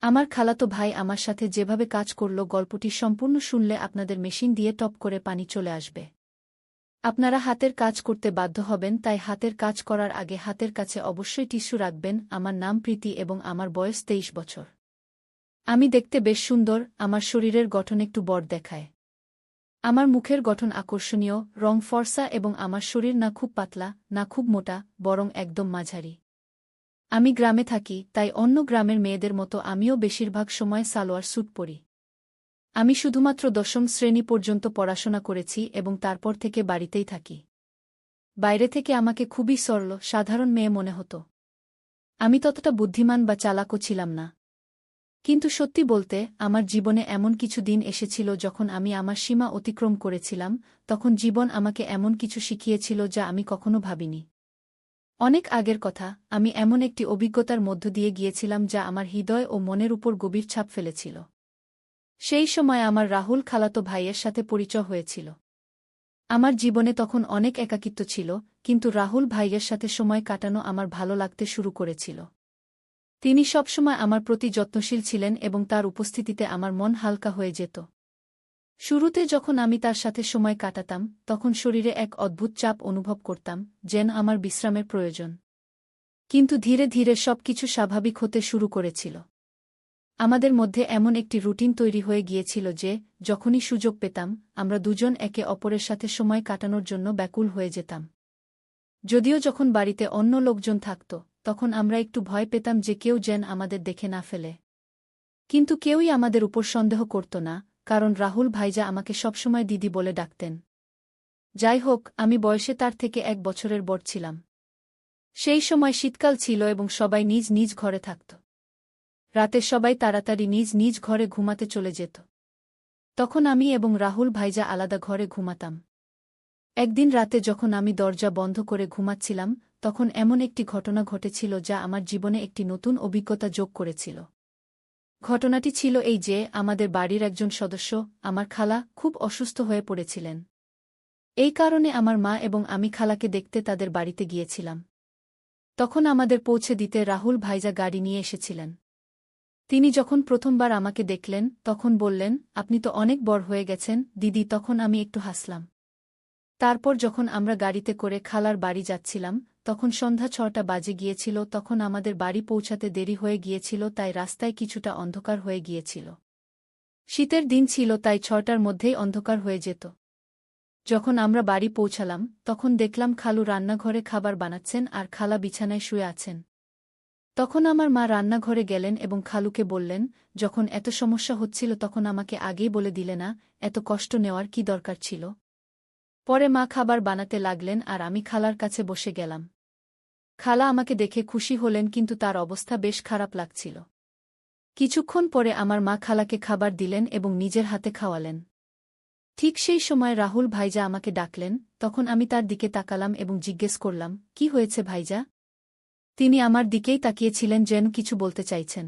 আমার খালাতো ভাই আমার সাথে যেভাবে কাজ করল গল্পটি সম্পূর্ণ শুনলে আপনাদের মেশিন দিয়ে টপ করে পানি চলে আসবে। আপনারা হাতের কাজ করতে বাধ্য হবেন, তাই হাতের কাজ করার আগে হাতের কাছে অবশ্যই টিস্যু রাখবেন। আমার নাম প্রীতি এবং আমার বয়স 23 বছর। আমি দেখতে বেশ সুন্দর, আমার শরীরের গঠন একটু বড় দেখায়। আমার মুখের গঠন আকর্ষণীয়, রং ফর্সা এবং আমার শরীর না খুব পাতলা না খুব মোটা, বরং একদম মাঝারি। আমি গ্রামে থাকি, তাই অন্য গ্রামের মেয়েদের মতো আমিও বেশিরভাগ সময় সালোয়ার স্যুট পরি। আমি শুধুমাত্র 10ম শ্রেণী পর্যন্ত পড়াশোনা করেছি এবং তারপর থেকে বাড়িতেই থাকি। বাইরে থেকে আমাকে খুবই সরল, সাধারণ মেয়ে মনে হতো। আমি ততটা বুদ্ধিমান বা চালাকও ছিলাম না। কিন্তু সত্যি বলতে, আমার জীবনে এমন কিছু দিন এসেছিল যখন আমি আমার সীমা অতিক্রম করেছিলাম। তখন জীবন আমাকে এমন কিছু শিখিয়েছিল যা আমি কখনো ভাবিনি। অনেক আগের কথা, আমি এমন একটি অভিজ্ঞতার মধ্য দিয়ে গিয়েছিলাম যা আমার হৃদয় ও মনের উপর গভীর ছাপ ফেলেছিল। সেই সময় আমার রাহুল খালাতো ভাইয়ের সাথে পরিচয় হয়েছিল। আমার জীবনে তখন অনেক একাকিত্ব ছিল, কিন্তু রাহুল ভাইয়ের সাথে সময় কাটানো আমার ভালো লাগতে শুরু করেছিল। তিনি সবসময় আমার প্রতি যত্নশীল ছিলেন এবং তার উপস্থিতিতে আমার মন হালকা হয়ে যেত। শুরুতে যখন আমি তার সাথে সময় কাটাতাম, তখন শরীরে এক অদ্ভুত চাপ অনুভব করতাম, যেন আমার বিশ্রামের প্রয়োজন। কিন্তু ধীরে ধীরে সবকিছু স্বাভাবিক হতে শুরু করেছিল। আমাদের মধ্যে এমন একটি রুটিন তৈরি হয়ে গিয়েছিল যে, যখনই সুযোগ পেতাম, আমরা দুজন একে অপরের সাথে সময় কাটানোর জন্য ব্যাকুল হয়ে যেতাম। যদিও যখন বাড়িতে অন্য লোকজন থাকত, তখন আমরা একটু ভয় পেতাম যে কেউ যেন আমাদের দেখে না ফেলে। কিন্তু কেউই আমাদের উপর সন্দেহ করত না, কারণ রাহুল ভাইজা আমাকে সবসময় দিদি বলে ডাকতেন। যাই হোক, আমি বয়সে তার থেকে 1 বছরের বড় ছিলাম। সেই সময় শীতকাল ছিল এবং সবাই নিজ নিজ ঘরে থাকত। রাতে সবাই তাড়াতাড়ি নিজ নিজ ঘরে ঘুমাতে চলে যেত। তখন আমি এবং রাহুল ভাইজা আলাদা ঘরে ঘুমাতাম। একদিন রাতে যখন আমি দরজা বন্ধ করে ঘুমাচ্ছিলাম, তখন এমন একটি ঘটনা ঘটেছিল যা আমার জীবনে একটি নতুন অভিজ্ঞতা যোগ করেছিল। ঘটনাটি ছিল এই যে, আমাদের বাড়ির একজন সদস্য, আমার খালা, খুব অসুস্থ হয়ে পড়েছিলেন। এই কারণে আমার মা এবং আমি খালাকে দেখতে তাদের বাড়িতে গিয়েছিলাম। তখন আমাদের পৌঁছে দিতে রাহুল ভাইজা গাড়ি নিয়ে এসেছিলেন। তিনি যখন প্রথমবার আমাকে দেখলেন, তখন বললেন, আপনি তো অনেক বড় হয়ে গেছেন দিদি। তখন আমি একটু হাসলাম। তারপর যখন আমরা গাড়িতে করে খালার বাড়ি যাচ্ছিলাম, তখন সন্ধ্যা 6টা বাজে গিয়েছিল। তখন আমাদের বাড়ি পৌঁছাতে দেরি হয়ে গিয়েছিল, তাই রাস্তায় কিছুটা অন্ধকার হয়ে গিয়েছিল। শীতের দিন ছিল, তাই 6টার মধ্যেই অন্ধকার হয়ে যেত। যখন আমরা বাড়ি পৌঁছালাম, তখন দেখলাম খালু রান্নাঘরে খাবার বানাচ্ছেন আর খালা বিছানায় শুয়ে আছেন। তখন আমার মা রান্নাঘরে গেলেন এবং খালুকে বললেন, যখন এত সমস্যা হচ্ছিল তখন আমাকে আগেই বলে দিলে না, এত কষ্ট নেওয়ার কি দরকার ছিল। পরে মা খাবার বানাতে লাগলেন আর আমি খালার কাছে বসে গেলাম। খালা আমাকে দেখে খুশি হলেন, কিন্তু তার অবস্থা বেশ খারাপ লাগছিল। কিছুক্ষণ পরে আমার মা খালাকে খাবার দিলেন এবং নিজের হাতে খাওয়ালেন। ঠিক সেই সময় রাহুল ভাইজা আমাকে ডাকলেন। তখন আমি তার দিকে তাকালাম এবং জিজ্ঞেস করলাম, কি হয়েছে ভাইজা? তিনি আমার দিকেই তাকিয়েছিলেন, যেন কিছু বলতে চাইছেন।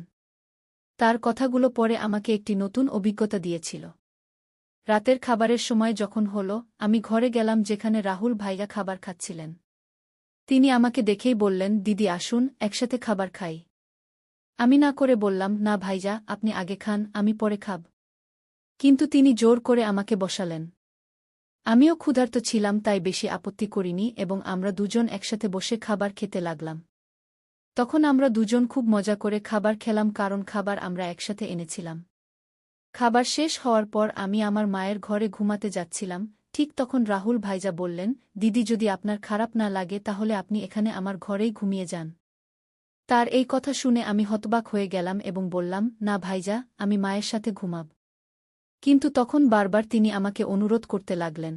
তার কথাগুলো পরে আমাকে একটি নতুন অভিজ্ঞতা দিয়েছিল। রাতের খাবারের সময় যখন হল, আমি ঘরে গেলাম যেখানে রাহুল ভাইয়া খাবার খাচ্ছিলেন। তিনি আমাকে দেখেই বললেন, দিদি আসুন, একসাথে খাবার খাই। আমি না করে বললাম, না ভাইজা, আপনি আগে খান, আমি পরে খাব। কিন্তু তিনি জোর করে আমাকে বসালেন। আমিও ক্ষুধার্ত ছিলাম, তাই বেশি আপত্তি করিনি এবং আমরা দুজন একসাথে বসে খাবার খেতে লাগলাম। তখন আমরা দুজন খুব মজা করে খাবার খেলাম, কারণ খাবার আমরা একসাথে এনেছিলাম। খাবার শেষ হওয়ার পর আমি আমার মায়ের ঘরে ঘুমাতে যাচ্ছিলাম। ঠিক তখন রাহুল ভাইজা বললেন, দিদি যদি আপনার খারাপ না লাগে তাহলে আপনি এখানে আমার ঘরেই ঘুমিয়ে যান। তার এই কথা শুনে আমি হতবাক হয়ে গেলাম এবং বললাম, না ভাইজা, আমি মায়ের সাথে ঘুমাব। কিন্তু তখন বারবার তিনি আমাকে অনুরোধ করতে লাগলেন।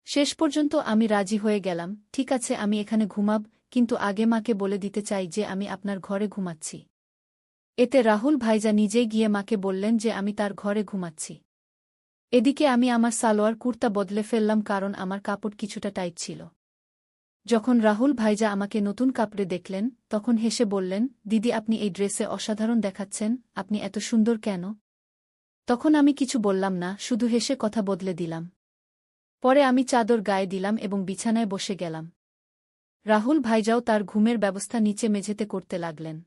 শেষ পর্যন্ত আমি রাজি হয়ে গেলাম, ঠিক আছে, আমি এখানে ঘুমাব, কিন্তু আগে মাকে বলে দিতে চাই যে আমি আপনার ঘরে ঘুমাচ্ছি। এতে রাহুল ভাইজা নিজেই গিয়ে মাকে বললেন যে আমি তার ঘরে ঘুমাচ্ছি। এদিকে আমি আমার সালোয়ার কুর্তা বদলে ফেললাম, কারণ আমার কাপড় কিছুটা টাইট ছিল। যখন রাহুল ভাইজা আমাকে নতুন কাপড়ে দেখলেন, তখন হেসে বললেন, দিদি আপনি এই ড্রেসে অসাধারণ দেখাচ্ছেন, আপনি এত সুন্দর কেন? তখন আমি কিছু বললাম না, শুধু হেসে কথা বদলে দিলাম। পরে আমি চাদর গায়ে দিলাম এবং বিছানায় বসে গেলাম। রাহুল ভাইজাও তার ঘুমের ব্যবস্থা নিচে মেঝেতে করতে লাগলেন।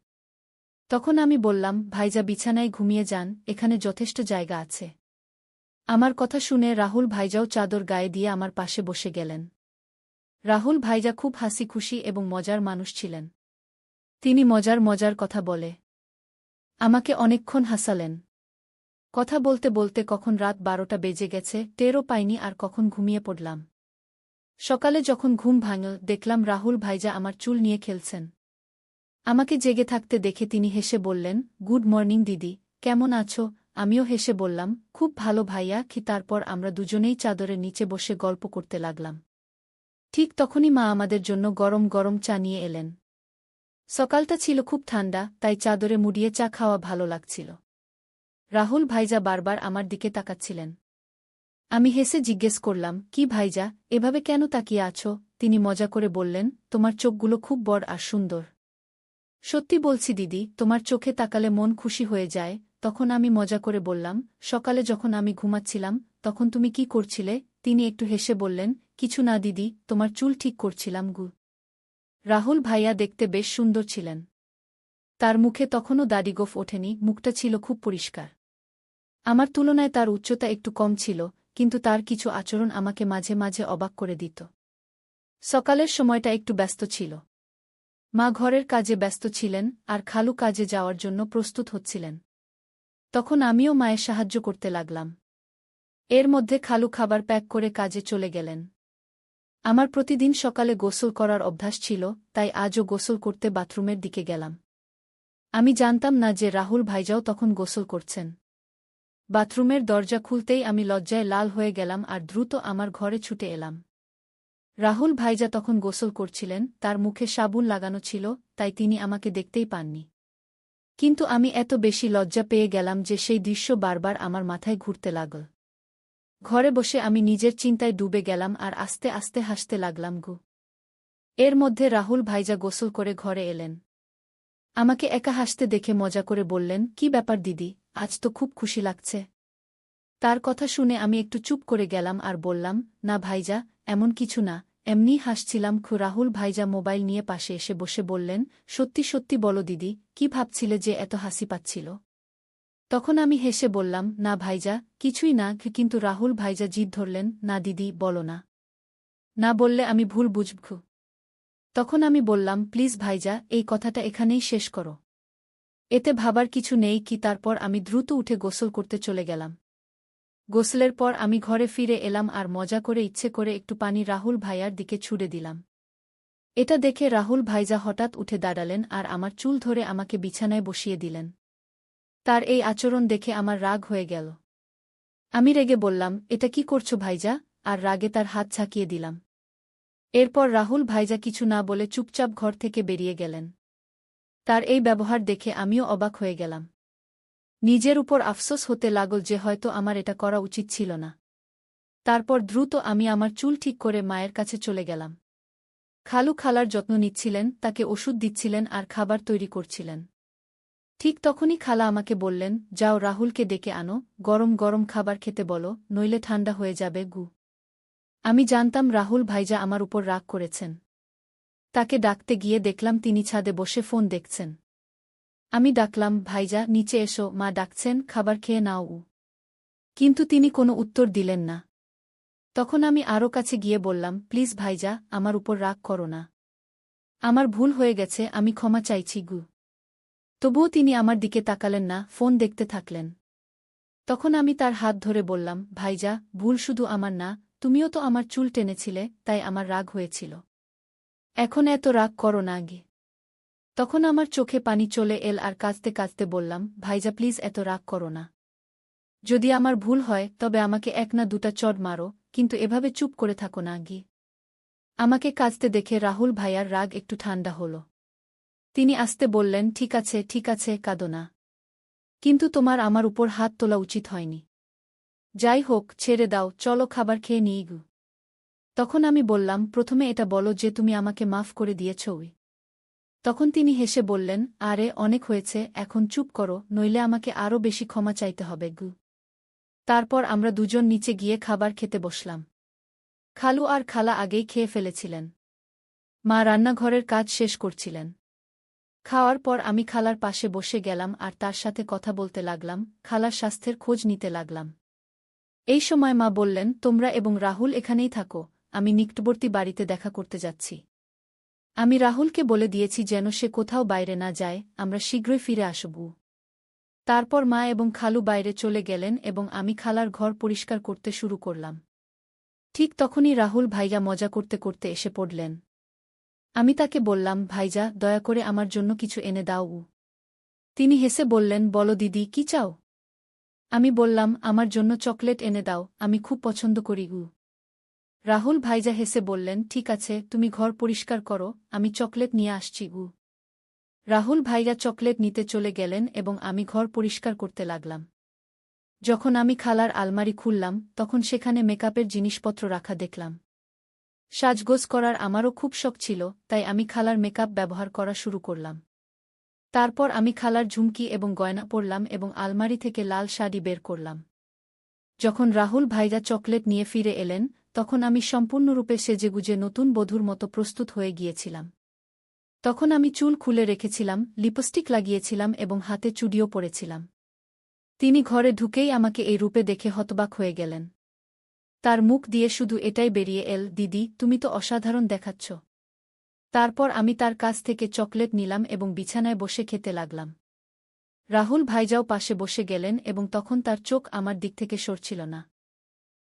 তখন আমি বললাম, ভাইজা বিছানায় ঘুমিয়ে যান, এখানে যথেষ্ট জায়গা আছে। আমার কথা শুনে রাহুল ভাইজাও চাদর গায়ে দিয়ে আমার পাশে বসে গেলেন। রাহুল ভাইজা খুব হাসি খুশি এবং মজার মানুষ ছিলেন। তিনি মজার মজার কথা বলে আমাকে অনেকক্ষণ হাসালেন। কথা বলতে বলতে কখন রাত 12টা বেজে গেছে টেরও পাইনি আর কখন ঘুমিয়ে পড়লাম। সকালে যখন ঘুম ভাঙল দেখলাম রাহুল ভাইজা আমার চুল নিয়ে খেলছেন। আমাকে জেগে থাকতে দেখে তিনি হেসে বললেন, গুড মর্নিং দিদি, কেমন আছো? আমিও হেসে বললাম, খুব ভালো ভাইয়া কি। তারপর আমরা দুজনেই চাদরের নিচে বসে গল্প করতে লাগলাম। ঠিক তখনই মা আমাদের জন্য গরম গরম চা নিয়ে এলেন। সকালটা ছিল খুব ঠান্ডা, তাই চাদরে মুড়িয়ে চা খাওয়া ভালো লাগছিল। রাহুল ভাইজা বারবার আমার দিকে তাকাচ্ছিলেন। আমি হেসে জিজ্ঞেস করলাম, কি ভাইজা, এভাবে কেন তাকিয়ে আছো? তিনি মজা করে বললেন, তোমার চোখগুলো খুব বড় আর সুন্দর। সত্যি বলছি দিদি, তোমার চোখে তাকালে মন খুশি হয়ে যায়। তখন আমি মজা করে বললাম, সকালে যখন আমি ঘুমাচ্ছিলাম তখন তুমি কি করছিলে? তিনি একটু হেসে বললেন, কিছু না দিদি, তোমার চুল ঠিক করছিলাম গু। রাহুল ভাইয়া দেখতে বেশ সুন্দর ছিলেন। তার মুখে তখনও দাড়িগোঁফ ওঠেনি, মুখটা ছিল খুব পরিষ্কার। আমার তুলনায় তার উচ্চতা একটু কম ছিল, কিন্তু তার কিছু আচরণ আমাকে মাঝে মাঝে অবাক করে দিত। সকালের সময়টা একটু ব্যস্ত ছিল। মা ঘরের কাজে ব্যস্ত ছিলেন আর খালু কাজে যাওয়ার জন্য প্রস্তুত হচ্ছিলেন। তখন আমিও মায়ের সাহায্য করতে লাগলাম। এর মধ্যে খালু খাবার প্যাক করে কাজে চলে গেলেন। আমার প্রতিদিন সকালে গোসল করার অভ্যাস ছিল, তাই আজও গোসল করতে বাথরুমের দিকে গেলাম। আমি জানতাম না যে রাহুল ভাইজাও তখন গোসল করছেন। বাথরুমের দরজা খুলতেই আমি লজ্জায় লাল হয়ে গেলাম আর দ্রুত আমার ঘরে ছুটে এলাম। রাহুল ভাইজা তখন গোসল করছিলেন, তার মুখে সাবুন লাগানো ছিল, তাই তিনি আমাকে দেখতেই পাননি। কিন্তু আমি এত বেশি লজ্জা পেয়ে গেলাম যে সেই দৃশ্য বারবার আমার মাথায় ঘুরতে লাগল। ঘরে বসে আমি নিজের চিন্তায় ডুবে গেলাম আর আস্তে আস্তে হাসতে লাগলাম গু। এর মধ্যে রাহুল ভাইজা গোসল করে ঘরে এলেন। আমাকে একা হাসতে দেখে মজা করে বললেন, কি ব্যাপার দিদি, আজ তো খুব খুশি লাগছে। তার কথা শুনে আমি একটু চুপ করে গেলাম আর বললাম, না ভাইজা, এমন কিছু না, এমনিই হাসছিলাম। রাহুল ভাইজা মোবাইল নিয়ে পাশে এসে বসে বললেন, সত্যি সত্যি বলো দিদি, কি ভাবছিলে যে এত হাসি পাচ্ছিল? তখন আমি হেসে বললাম, না ভাইজা, কিছুই না। কিন্তু রাহুল ভাইজা জিদ ধরলেন, না দিদি, বলো না। না বললে আমি ভুল বুঝব। তখন আমি বললাম, প্লিজ ভাইজা, এই কথাটা এখানেই শেষ করো। এতে ভাবার কিছু নেই কি। তারপর আমি দ্রুত উঠে গোসল করতে চলে গেলাম। গোসলের পর আমি ঘরে ফিরে এলাম আর মজা করে ইচ্ছে করে একটু পানি রাহুল ভাইয়ার দিকে ছুড়ে দিলাম। এটা দেখে রাহুল ভাইজা হঠাৎ উঠে দাঁড়ালেন আর আমার চুল ধরে আমাকে বিছানায় বসিয়ে দিলেন। তার এই আচরণ দেখে আমার রাগ হয়ে গেল। আমি রেগে বললাম, এটা কি করছো ভাইজা? আর রাগে তার হাত ঝাঁকিয়ে দিলাম। এরপর রাহুল ভাইজা কিছু না বলে চুপচাপ ঘর থেকে বেরিয়ে গেলেন। তার এই ব্যবহার দেখে আমিও অবাক হয়ে গেলাম। নিজের উপর আফসোস হতে লাগল যে হয়তো আমার এটা করা উচিত ছিল না। তারপর দ্রুত আমি আমার চুল ঠিক করে মায়ের কাছে চলে গেলাম। খালু খালার যত্ন নিচ্ছিলেন, তাকে ওষুধ দিচ্ছিলেন আর খাবার তৈরি করছিলেন। ঠিক তখনই খালা আমাকে বললেন, যাও রাহুলকে ডেকে আনো, গরম গরম খাবার খেতে বলো, নইলে ঠান্ডা হয়ে যাবে গু। আমি জানতাম রাহুল ভাইজা আমার উপর রাগ করেছেন। তাকে ডাকতে গিয়ে দেখলাম তিনি ছাদে বসে ফোন দেখছেন। আমি ডাকলাম, ভাইজা নিচে এসো, মা ডাকছেন, খাবার খেয়ে নাও। কিন্তু তিনি কোনো উত্তর দিলেন না। তখন আমি আরও কাছে গিয়ে বললাম, প্লিজ ভাইজা, আমার উপর রাগ করো না। আমার ভুল হয়ে গেছে, আমি ক্ষমা চাইছি গু। তবুও তিনি আমার দিকে তাকালেন না, ফোন দেখতে থাকলেন। তখন আমি তার হাত ধরে বললাম, ভাইজা, ভুল শুধু আমার না, তুমিও তো আমার চুল টেনেছিলে, তাই আমার রাগ হয়েছিল। এখন এত রাগ করো না গে। তখন আমার চোখে পানি চলে এল আর কাঁদতে কাঁদতে বললাম, ভাইজা প্লিজ এত রাগ করো না। যদি আমার ভুল হয় তবে আমাকে এক না দুটা চড় মারো, কিন্তু এভাবে চুপ করে থাকো না গি। আমাকে কাঁদতে দেখে রাহুল ভাইয়ার রাগ একটু ঠান্ডা হল। তিনি আস্তে বললেন, ঠিক আছে, কাঁদো না। কিন্তু তোমার আমার উপর হাত তোলা উচিত হয়নি। যাই হোক, ছেড়ে দাও, চলো খাবার খেয়ে নিই গু। তখন আমি বললাম, প্রথমে এটা বলো যে তুমি আমাকে মাফ করে দিয়েছ। তখন তিনি হেসে বললেন, আরে অনেক হয়েছে, এখন চুপ করো, নইলে আমাকে আরও বেশি ক্ষমা চাইতে হবে গু। তারপর আমরা দুজন নিচে গিয়ে খাবার খেতে বসলাম। খালু আর খালা আগেই খেয়ে ফেলেছিলেন। মা রান্নাঘরের কাজ শেষ করছিলেন। খাওয়ার পর আমি খালার পাশে বসে গেলাম আর তার সাথে কথা বলতে লাগলাম, খালার স্বাস্থ্যের খোঁজ নিতে লাগলাম। এই সময় মা বললেন, তোমরা এবং রাহুল এখানেই থাকো, আমি নিকটবর্তী বাড়িতে দেখা করতে যাচ্ছি। আমি রাহুলকে বলে দিয়েছি যেন সে কোথাও বাইরে না যায়, আমরা শীঘ্রই ফিরে আসব। তারপর মা এবং খালু বাইরে চলে গেলেন এবং আমি খালার ঘর পরিষ্কার করতে শুরু করলাম। ঠিক তখনই রাহুল ভাইয়া মজা করতে করতে এসে পড়লেন। আমি তাকে বললাম, ভাইজা, দয়া করে আমার জন্য কিছু এনে দাও। তিনি হেসে বললেন, বলো দিদি, কি চাও? আমি বললাম, আমার জন্য চকলেট এনে দাও, আমি খুব পছন্দ করি। রাহুল ভাইজা হেসে বললেন, ঠিক আছে, তুমি ঘর পরিষ্কার করো, আমি চকলেট নিয়ে আসছি। রাহুল ভাইয়া চকলেট নিতে চলে গেলেন এবং আমি ঘর পরিষ্কার করতে লাগলাম। যখন আমি খালার আলমারি খুললাম, তখন সেখানে মেকআপের জিনিসপত্র রাখা দেখলাম। সাজগোজ করার আমারও খুব শখ ছিল, তাই আমি খালার মেকআপ ব্যবহার করা শুরু করলাম। তারপর আমি খালার ঝুমকি এবং গয়না পরলাম এবং আলমারি থেকে লাল শাড়ি বের করলাম। যখন রাহুল ভাইরা চকলেট নিয়ে ফিরে এলেন, তখন আমি সম্পূর্ণরূপে সেজেগুজে নতুন বধূর মতো প্রস্তুত হয়ে গিয়েছিলাম। তখন আমি চুল খুলে রেখেছিলাম, লিপস্টিক লাগিয়েছিলাম এবং হাতে চুড়িও পরেছিলাম। তিনি ঘরে ঢুকেই আমাকে এই রূপে দেখে হতবাক হয়ে গেলেন। তার মুখ দিয়ে শুধু এটাই বেরিয়ে এল, দিদি, তুমি তো অসাধারণ দেখাচ্ছ। তারপর আমি তার কাছ থেকে চকলেট নিলাম এবং বিছানায় বসে খেতে লাগলাম। রাহুল ভাইজাও পাশে বসে গেলেন এবং তখন তার চোখ আমার দিক থেকে সরছিল না।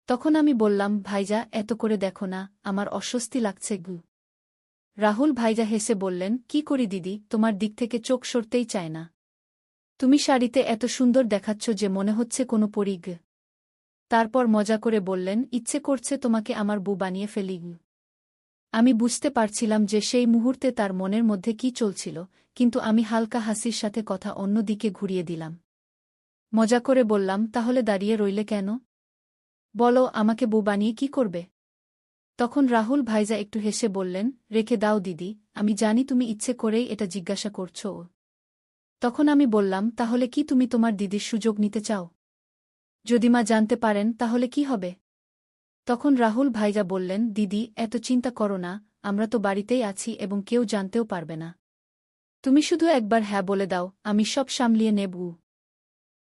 তখন আমি বললাম, ভাইজা, এত করে দেখো না, আমার অস্বস্তি লাগছে। রাহুল ভাইজা হেসে বললেন, কি করি দিদি, তোমার দিক থেকে চোখ সরতেই চায় না। তুমি শাড়িতে এত সুন্দর দেখাচ্ছ যে মনে হচ্ছে কোনো পরী। তারপর মজা করে বললেন, ইচ্ছে করছে তোমাকে আমার বউ বানিয়ে ফেলি। আমি বুঝতে পারছিলাম যে সেই মুহূর্তে তার মনের মধ্যে কি চলছিল, কিন্তু আমি হালকা হাসির সাথে কথা অন্য দিকে ঘুরিয়ে দিলাম। মজা করে বললাম, তাহলে দাঁড়িয়ে রইলে কেন? বলো, আমাকে বউ বানিয়ে কি করবে? তখন রাহুল ভাইজা একটু হেসে বললেন, রেখে দাও দিদি, আমি জানি তুমি ইচ্ছে করেই এটা জিজ্ঞাসা করছো। তখন আমি বললাম, তাহলে কি তুমি তোমার দিদির সুযোগ নিতে চাও? যদি মা জানতে পারেন তাহলে কি হবে? তখন রাহুল ভাইজা বললেন, দিদি, এত চিন্তা করো না, আমরা তো বাড়িতেই আছি এবং কেউ জানতেও পারবে না। তুমি শুধু একবার হ্যাঁ বলে দাও, আমি সব সামলিয়ে নেব।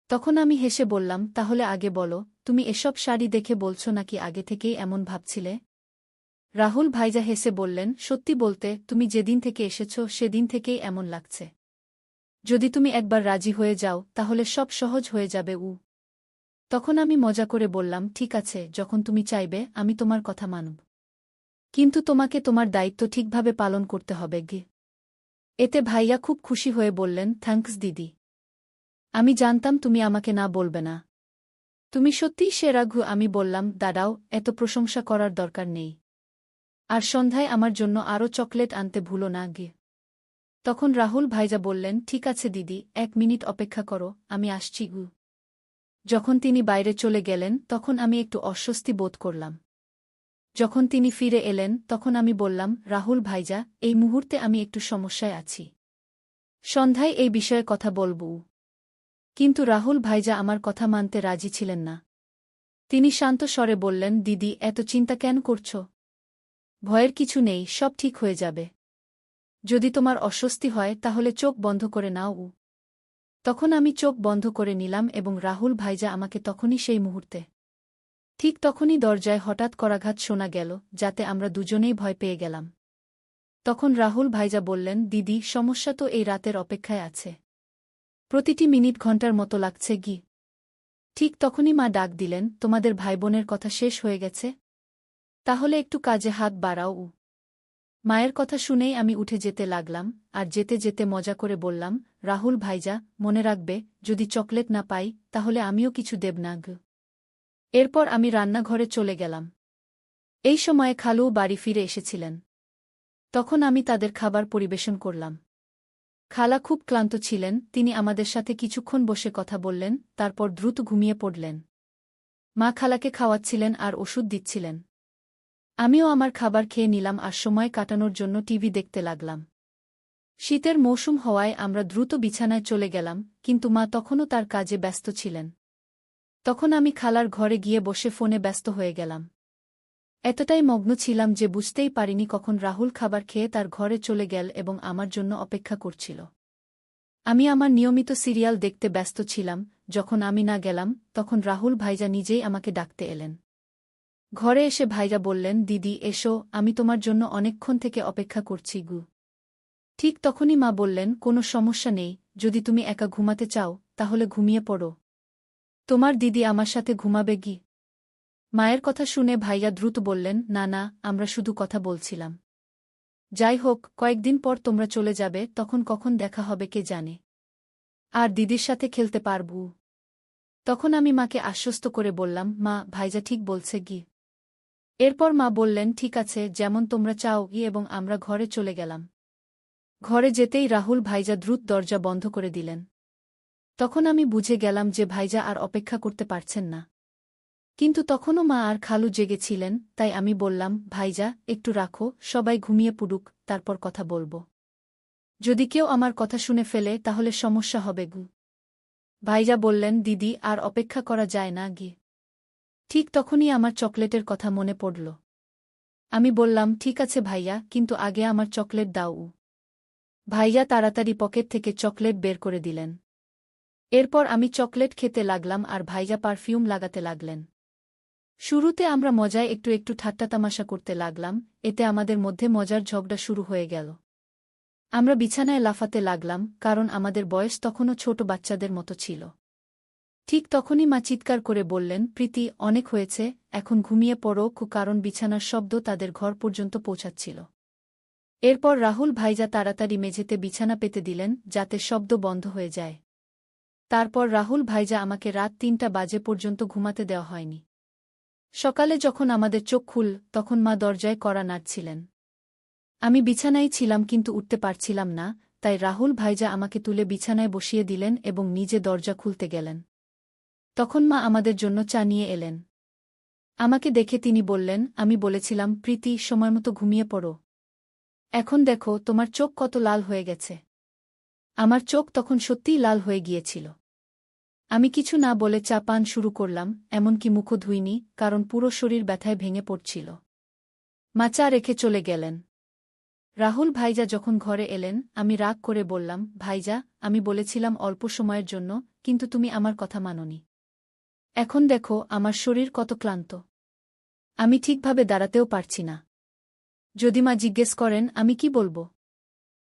তখন আমি হেসে বললাম, তাহলে আগে বলো, তুমি এসব শাড়ি দেখে বলছো নাকি আগে থেকেই এমন ভাবছিলে? রাহুল ভাইজা হেসে বললেন, সত্যি বলতে, তুমি যেদিন থেকে এসেছ সেদিন থেকেই এমন লাগছে। যদি তুমি একবার রাজি হয়ে যাও তাহলে সব সহজ হয়ে যাবে। তখন আমি মজা করে বললাম, ঠিক আছে, যখন তুমি চাইবে আমি তোমার কথা মানব। কিন্তু তোমাকে তোমার দায়িত্ব ঠিকভাবে পালন করতে হবে। এতে ভাইয়া খুব খুশি হয়ে বললেন, থ্যাঙ্কস দিদি। আমি জানতাম তুমি আমাকে না বলবে না। তুমি সত্যিই সেরা। আমি বললাম, দাঁড়াও, এত প্রশংসা করার দরকার নেই। আর সন্ধ্যায় আমার জন্য আরও চকলেট আনতে ভুলো না। তখন রাহুল ভাইজা বললেন, ঠিক আছে দিদি, 1 মিনিট অপেক্ষা করো, আমি আসছি। যখন তিনি বাইরে চলে গেলেন তখন আমি একটু অস্বস্তি বোধ করলাম। যখন তিনি ফিরে এলেন তখন আমি বললাম, রাহুল ভাইজা, এই মুহূর্তে আমি একটু সমস্যায় আছি। সন্ধ্যায় এই বিষয়ে কথা বলব। কিন্তু রাহুল ভাইজা আমার কথা মানতে রাজি ছিলেন না। তিনি শান্ত স্বরে বললেন, দিদি, এত চিন্তা কেন করছ? ভয়ের কিছু নেই, সব ঠিক হয়ে যাবে। যদি তোমার অস্বস্তি হয় তাহলে চোখ বন্ধ করে নাও। তখন আমি চোখ বন্ধ করে নিলাম এবং রাহুল ভাইজা আমাকে তখনই সেই মুহূর্তে। ঠিক তখনই দরজায় হঠাৎ করাঘাত শোনা গেল, যাতে আমরা দুজনেই ভয় পেয়ে গেলাম। তখন রাহুল ভাইজা বললেন, দিদি, সমস্যা তো এই রাতের অপেক্ষায় আছে। প্রতিটি মিনিট ঘন্টার মতো লাগছে। ঠিক তখনই মা ডাক দিলেন, তোমাদের ভাইবোনের কথা শেষ হয়ে গেছে? তাহলে একটু কাজে হাত বাড়াও। মায়ের কথা শুনেই আমি উঠে যেতে লাগলাম, আর যেতে যেতে মজা করে বললাম, রাহুল ভাইজা, মনে রাখবে, যদি চকলেট না পাই তাহলে আমিও কিছু দেব না। এরপর আমি রান্নাঘরে চলে গেলাম। এই সময়ে খালুও বাড়ি ফিরে এসেছিলেন। তখন আমি তাদের খাবার পরিবেশন করলাম। খালা খুব ক্লান্ত ছিলেন, তিনি আমাদের সাথে কিছুক্ষণ বসে কথা বললেন, তারপর দ্রুত ঘুমিয়ে পড়লেন। মা খালাকে খাওয়াচ্ছিলেন আর ওষুধ দিচ্ছিলেন। আমিও আমার খাবার খেয়ে নিলাম আর সময় কাটানোর জন্য টিভি দেখতে লাগলাম। শীতের মৌসুম হওয়ায় আমরা দ্রুত বিছানায় চলে গেলাম, কিন্তু মা তখনও তার কাজে ব্যস্ত ছিলেন। তখন আমি খালার ঘরে গিয়ে বসে ফোনে ব্যস্ত হয়ে গেলাম। এতটাই মগ্ন ছিলাম যে বুঝতেই পারিনি কখন রাহুল খাবার খেয়ে তার ঘরে চলে গেল এবং আমার জন্য অপেক্ষা করছিল। আমি আমার নিয়মিত সিরিয়াল দেখতে ব্যস্ত ছিলাম। যখন আমি না গেলাম তখন রাহুল ভাইজা নিজেই আমাকে ডাকতে এলেন। ঘরে এসে ভাইজা বললেন, দিদি এসো, আমি তোমার জন্য অনেকক্ষণ থেকে অপেক্ষা করছি গু। ঠিক তখনই মা বললেন, কোনো সমস্যা নেই, যদি তুমি একা ঘুমাতে চাও তাহলে ঘুমিয়ে পড়ো। তোমার দিদি আমার সাথে ঘুমাবে গি। মায়ের কথা শুনে ভাইয়া দ্রুত বললেন, না না, আমরা শুধু কথা বলছিলাম। যাই হোক, কয়েকদিন পর তোমরা চলে যাবে, তখন কখন দেখা হবে কে জানে। আর দিদির সাথে খেলতে পারবু। তখন আমি মাকে আশ্বস্ত করে বললাম, মা, ভাইজা ঠিক বলছে গি। এরপর মা বললেন, ঠিক আছে, যেমন তোমরা চাও গি, এবং আমরা ঘরে চলে গেলাম। ঘরে যেতেই রাহুল ভাইজা দ্রুত দরজা বন্ধ করে দিলেন। তখন আমি বুঝে গেলাম যে ভাইজা আর অপেক্ষা করতে পারছেন না। কিন্তু তখনও মা আর খালু জেগেছিলেন, তাই আমি বললাম, ভাইজা একটু রাখো, সবাই ঘুমিয়ে পড়ুক, তারপর কথা বলবো। যদি কেউ আমার কথা শুনে ফেলে তাহলে সমস্যা হবে গু। ভাইজা বললেন, দিদি আর অপেক্ষা করা যায় না গি। ঠিক তখনই আমার চকলেটের কথা মনে পড়ল। আমি বললাম, ঠিক আছে ভাইয়া, কিন্তু আগে আমার চকলেট দাও। ভাইয়া তাড়াতাড়ি পকেট থেকে চকলেট বের করে দিলেন। এরপর আমি চকলেট খেতে লাগলাম আর ভাইজা পারফিউম লাগাতে লাগলেন। শুরুতে আমরা মজায় একটু একটু ঠাট্টাতামাশা করতে লাগলাম, এতে আমাদের মধ্যে মজার ঝগড়া শুরু হয়ে গেল। আমরা বিছানায় লাফাতে লাগলাম, কারণ আমাদের বয়স তখনও ছোট বাচ্চাদের মতো ছিল। ঠিক তখনই মা চিৎকার করে বললেন, প্রীতি, অনেক হয়েছে, এখন ঘুমিয়ে পড়ো, কারণ বিছানার শব্দ তাদের ঘর পর্যন্ত পৌঁছাচ্ছিল। এরপর রাহুল ভাইজা তাড়াতাড়ি মেঝেতে বিছানা পেতে দিলেন, যাতে শব্দ বন্ধ হয়ে যায়। তারপর রাহুল ভাইজা আমাকে রাত ৩টা বাজে পর্যন্ত ঘুমাতে দেওয়া হয়নি। সকালে যখন আমাদের চোখ খুল, তখন মা দরজায় কড়া নাড়ছিলেন। আমি বিছানায় ছিলাম কিন্তু উঠতে পারছিলাম না, তাই রাহুল ভাইজা আমাকে তুলে বিছানায় বসিয়ে দিলেন এবং নিজে দরজা খুলতে গেলেন। তখন মা আমাদের জন্য চা নিয়ে এলেন। আমাকে দেখে তিনি বললেন, আমি বলেছিলাম প্রীতি, সময়মতো ঘুমিয়ে পড়ো। এখন দেখো তোমার চোখ কত লাল হয়ে গেছে। আমার চোখ তখন সত্যিই লাল হয়ে গিয়েছিল। আমি কিছু না বলে চা পান শুরু করলাম, এমনকি মুখও ধুইনি, কারণ পুরো শরীর ব্যথায় ভেঙে পড়ছিল। মা চা রেখে চলে গেলেন। রাহুল ভাইজা যখন ঘরে এলেন, আমি রাগ করে বললাম, ভাইজা, আমি বলেছিলাম অল্প সময়ের জন্য, কিন্তু তুমি আমার কথা মানোনি। এখন দেখো আমার শরীর কত ক্লান্ত। আমি ঠিকভাবে দাঁড়াতেও পারছি না। যদি মা জিজ্ঞেস করেন আমি কি বলবো?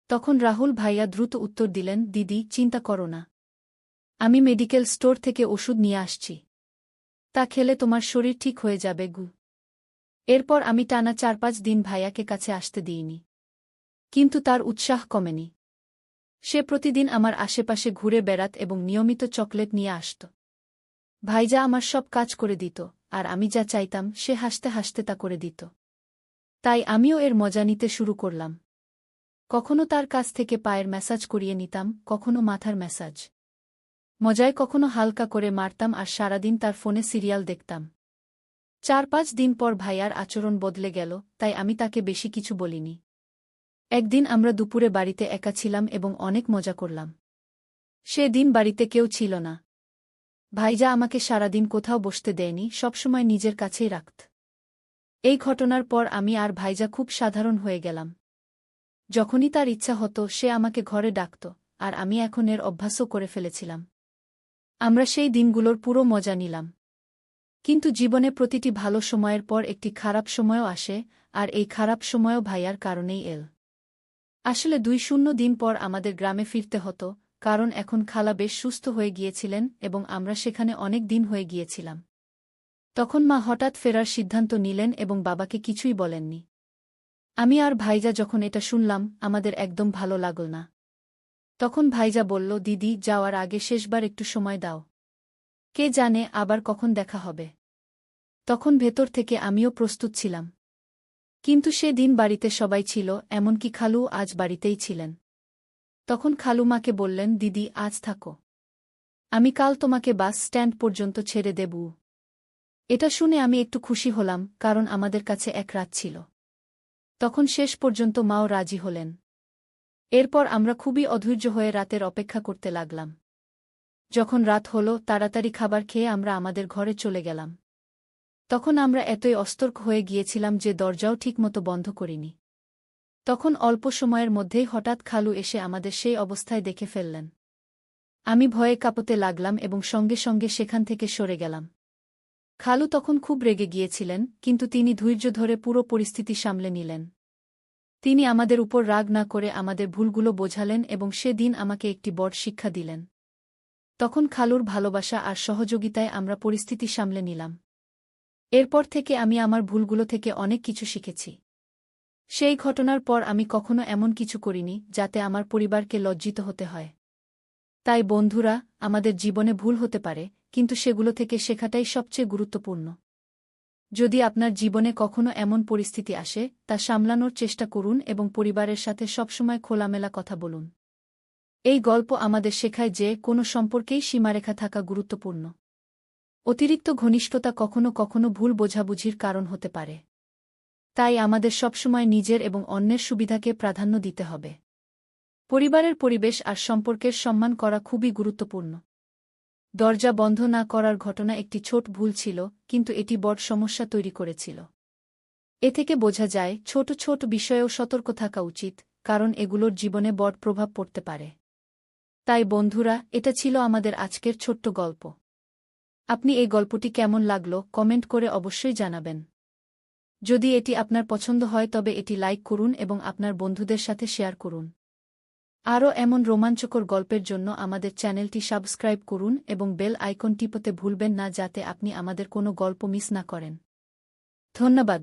তখন রাহুল ভাইয়া দ্রুত উত্তর দিলেন, দিদি, চিন্তা করো না। আমি মেডিকেল স্টোর থেকে ওষুধ নিয়ে আসছি। তা খেলে তোমার শরীর ঠিক হয়ে যাবে গু। এরপর আমি টানা ৪-৫ দিন ভাইয়াকে কাছে আসতে দিইনি। কিন্তু তার উৎসাহ কমেনি। সে প্রতিদিন আমার আশেপাশে ঘুরে বেড়াত এবং নিয়মিত চকলেট নিয়ে আসত। ভাইজা আমার সব কাজ করে দিত, আর আমি যা চাইতাম সে হাসতে হাসতে তা করে দিত। তাই আমিও এর মজা নিতে শুরু করলাম। কখনো তার কাছ থেকে পায়ের ম্যাসাজ করিয়ে নিতাম, কখনো মাথার ম্যাসাজ। মজায় কখনো হালকা করে মারতাম আর সারাদিন তার ফোনে সিরিয়াল দেখতাম। ৪-৫ দিন পর ভাইয়ার আচরণ বদলে গেল, তাই আমি তাকে বেশি কিছু বলিনি। একদিন আমরা দুপুরে বাড়িতে একা ছিলাম এবং অনেক মজা করলাম। সে দিন বাড়িতে কেউ ছিল না। ভাইজা আমাকে সারাদিন কোথাও বসতে দেয়নি, সবসময় নিজের কাছেই রাখত। এই ঘটনার পর আমি আর ভাইজা খুব সাধারণ হয়ে গেলাম। যখনই তার ইচ্ছা হতো সে আমাকে ঘরে ডাকত, আর আমি এখন এর অভ্যাসও করে ফেলেছিলাম। আমরা সেই দিনগুলোর পুরো মজা নিলাম। কিন্তু জীবনে প্রতিটি ভালো সময়ের পর একটি খারাপ সময়ও আসে, আর এই খারাপ সময়ও ভাইয়ার কারণেই এল। আসলে ২-০ দিন পর আমাদের গ্রামে ফিরতে হতো, কারণ এখন খালা বেশ সুস্থ হয়ে গিয়েছিলেন এবং আমরা সেখানে অনেক দিন হয়ে গিয়েছিলাম। তখন মা হঠাৎ ফেরার সিদ্ধান্ত নিলেন এবং বাবাকে কিছুই বলেননি। আমি আর ভাইজা যখন এটা শুনলাম, আমাদের একদম ভালো লাগল না। তখন ভাইজা বলল, দিদি, যাওয়ার আগে শেষবার একটু সময় দাও। কে জানে আবার কখন দেখা হবে। তখন ভেতর থেকে আমিও প্রস্তুত ছিলাম। কিন্তু সে দিন বাড়িতে সবাই ছিল, এমনকি খালু আজ বাড়িতেই ছিলেন। তখন খালু মাকে বললেন, দিদি, আজ থাকো। আমি কাল তোমাকে বাস স্ট্যান্ড পর্যন্ত ছেড়ে দেব। এটা শুনে আমি একটু খুশি হলাম, কারণ আমাদের কাছে এক রাত ছিল। তখন শেষ পর্যন্ত মাও রাজি হলেন। এরপর আমরা খুবই অধৈর্য হয়ে রাতের অপেক্ষা করতে লাগলাম। যখন রাত হল, তাড়াতাড়ি খাবার খেয়ে আমরা আমাদের ঘরে চলে গেলাম। তখন আমরা এতই অস্তর্ক হয়ে গিয়েছিলাম যে দরজাও ঠিকমতো বন্ধ করিনি। তখন অল্প সময়ের মধ্যেই হঠাৎ খালু এসে আমাদের সেই অবস্থায় দেখে ফেললেন। আমি ভয়ে কাঁপতে লাগলাম এবং সঙ্গে সঙ্গে সেখান থেকে সরে গেলাম। খালু তখন খুব রেগে গিয়েছিলেন, কিন্তু তিনি ধৈর্য ধরে পুরো পরিস্থিতি সামলে নিলেন। তিনি আমাদের উপর রাগ না করে আমাদের ভুলগুলো বোঝালেন এবং সেদিন আমাকে একটি বড় শিক্ষা দিলেন। তখন খালুর ভালোবাসা আর সহযোগিতায় আমরা পরিস্থিতি সামলে নিলাম। এরপর থেকে আমি আমার ভুলগুলো থেকে অনেক কিছু শিখেছি। সেই ঘটনার পর আমি কখনো এমন কিছু করিনি যাতে আমার পরিবারকে লজ্জিত হতে হয়। তাই বন্ধুরা, আমাদের জীবনে ভুল হতে পারে, কিন্তু সেগুলো থেকে শেখাটাই সবচেয়ে গুরুত্বপূর্ণ। যদি আপনার জীবনে কখনো এমন পরিস্থিতি আসে, তা সামলানোর চেষ্টা করুন এবং পরিবারের সাথে সবসময় খোলামেলা কথা বলুন। এই গল্প আমাদের শেখায় যে কোনো সম্পর্কেই সীমারেখা থাকা গুরুত্বপূর্ণ। অতিরিক্ত ঘনিষ্ঠতা কখনো কখনো ভুল বোঝাবুঝির কারণ হতে পারে। তাই আমাদের সবসময় নিজের এবং অন্যের সুবিধাকে প্রাধান্য দিতে হবে। পরিবারের পরিবেশ আর সম্পর্কের সম্মান করা খুবই গুরুত্বপূর্ণ। দরজা বন্ধ না করার ঘটনা একটি ছোট ভুল ছিল, কিন্তু এটি বড় সমস্যা তৈরি করেছিল। এ থেকে বোঝা যায় ছোট ছোট বিষয়েও সতর্ক থাকা উচিত, কারণ এগুলোর জীবনে বড় প্রভাব পড়তে পারে। তাই বন্ধুরা, এটা ছিল আমাদের আজকের ছোট্ট গল্প। আপনি এই গল্পটি কেমন লাগলো কমেন্ট করে অবশ্যই জানাবেন। যদি এটি আপনার পছন্দ হয় তবে এটি লাইক করুন এবং আপনার বন্ধুদের সাথে শেয়ার করুন। আরও এমন রোমাঞ্চকর গল্পের জন্য আমাদের চ্যানেলটি সাবস্ক্রাইব করুন এবং বেল আইকন টিপতে ভুলবেন না যাতে আপনি আমাদের কোনো গল্প মিস না করেন। ধন্যবাদ।